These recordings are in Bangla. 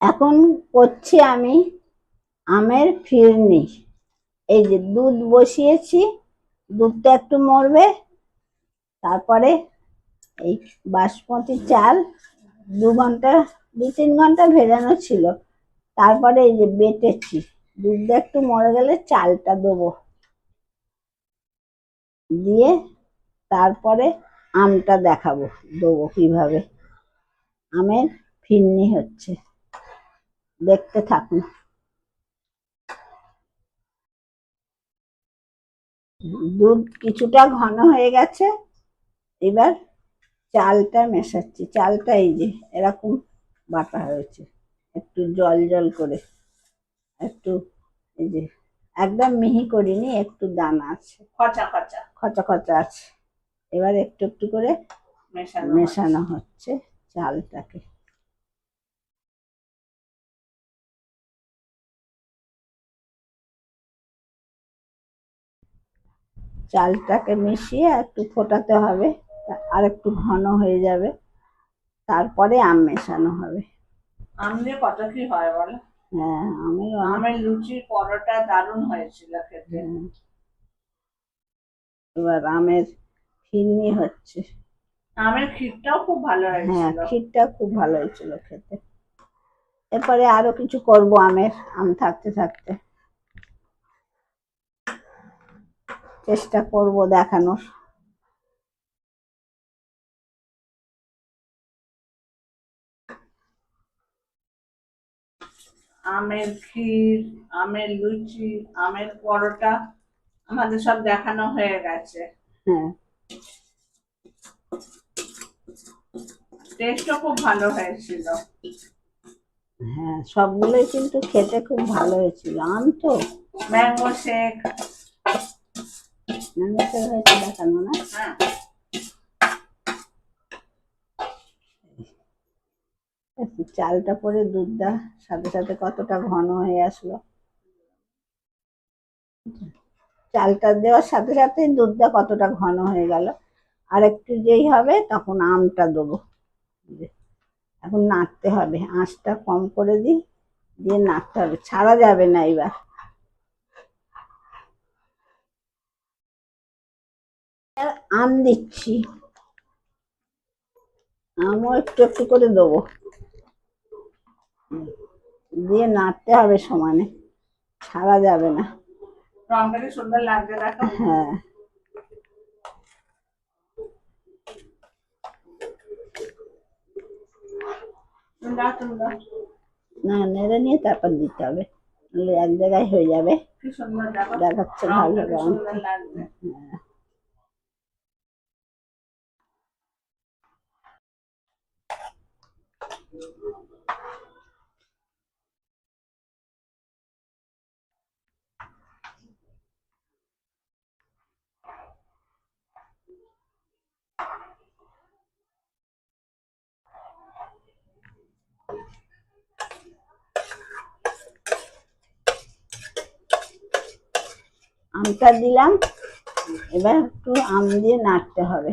এখন করছি আমি আমের ফিরনি। এই যে দুধ বসিয়েছি, দুধটা একটু মরবে, তারপরে এই বাসমতি চাল 2 ঘন্টা 2-3 ঘন্টা ভেজানো ছিল, তারপরে এই যে বেটেছি, দুধটা একটু মরে গেলে চালটা দেবো, দিয়ে তারপরে আমটা দেখাবো দেবো কিভাবে আমের ফিরনি হচ্ছে, দেখতে থাকুন। দুধ কিছুটা ঘন হয়ে গেছে, এবার চালটা মেশাচ্ছি। চালটা এই যে এরকম বাটা হয়েছে, একটু জল জল করে, একটু এই যে একদম মিহি করিনি, একটু দানা আছে, খচা খচা খচা খচা আছে। এবার একটু একটু করে মেশানো হচ্ছে চালটাকে। চালটাকে মিশিয়ে একটু ফোটাতে হবে, আর একটু ঘন হয়ে যাবে, তারপরে আম মেশানো হবে। আম দিয়ে কত কি হয় বলো। হ্যাঁ, আমের লুচি পরোটা দারুণ হয়েছিল খেতে। এবার আমের ফিরনি হচ্ছে। আমের ক্ষীরটাও খুব ভালো হয়েছিল। হ্যাঁ, ক্ষীরটা খুব ভালো হয়েছিল খেতে। এরপরে আরো কিছু করব আমের, আম থাকতে থাকতে চেষ্টা করব দেখানোর। আমের ক্ষীর, আমের লুচি, আমের পরোটা আমাদের সব দেখানো হয়ে গেছে। হ্যাঁ, টেস্টও খুব ভালো হয়েছিল। হ্যাঁ, সবগুলোই কিন্তু খেতে খুব ভালো হয়েছিল। আম তো ম্যাঙ্গো শেক, ম্যাঙ্গো শেক হয়েছে দেখানো না। হ্যাঁ চালটা পরে দুধটা সাথে সাথে কতটা ঘন হয়ে আসলো, চালটা দেওয়ার সাথে সাথে দুধটা কতটা ঘন হয়ে গেল। আর একটু যেই হবে তখন আমটা দেবো। এখন নাড়তে হবে, আঁচটা কম করে দিই, দিয়ে নাড়তে হবে, ছাড়া যাবে না। এবার আম দিচ্ছি, আমও একটু একটু করে দেবো, দিয়ে নাড়তে হবে সমানে, ছাড়া যাবে না। রংটা কি সুন্দর লাগছে দেখো। হ্যাঁ, না নেড়ে নিয়ে তারপর দিতে হবে, নাহলে এক জায়গায় হয়ে যাবে। কি সুন্দর দেখো, দেখাচ্ছে ভালো রং। সুন্দর লাগছে। হ্যাঁ, আমটা দিলাম, এবার একটু আম দিয়ে নাড়তে হবে।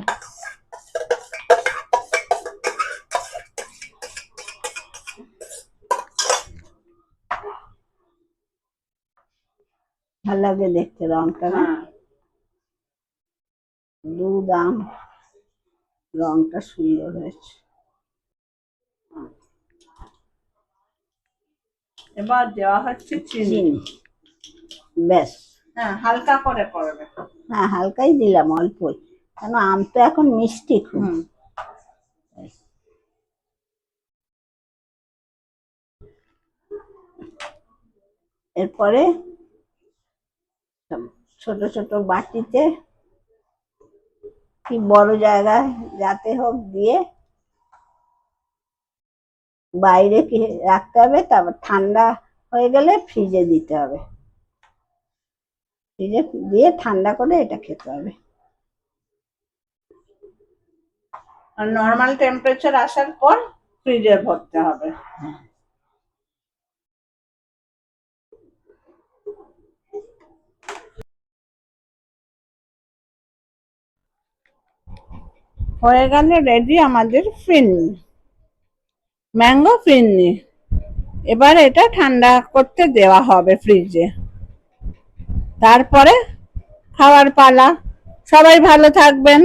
ভালো লাগে দেখতে রংটা না, দুধ আম রংটা সুন্দর হয়েছে। এবার দেওয়া হচ্ছে চিনি। ব্যাস, হ্যাঁ হালকা করে পড়বে। হ্যাঁ হালকাই দিলাম, অল্পই, কেন আম তো এখন মিষ্টি খুব। এরপরে ছোট ছোট বাটিতে কি বড় জায়গায় যাতে হোক দিয়ে বাইরে কি রাখতে হবে, তারপর ঠান্ডা হয়ে গেলে ফ্রিজে দিতে হবে, ফ্রিজে দিয়ে ঠান্ডা করে এটা খেতে হবে। আর নর্মাল টেম্পারেচার আসার পর ফ্রিজে ভরতে হবে। হয়ে গেল রেডি আমাদের ফিরনি, ম্যাঙ্গো ফিরনি। এবার এটা ঠান্ডা করতে দেওয়া হবে ফ্রিজে, তারপরে খাওয়ার পালা। সবাই ভালো থাকবেন।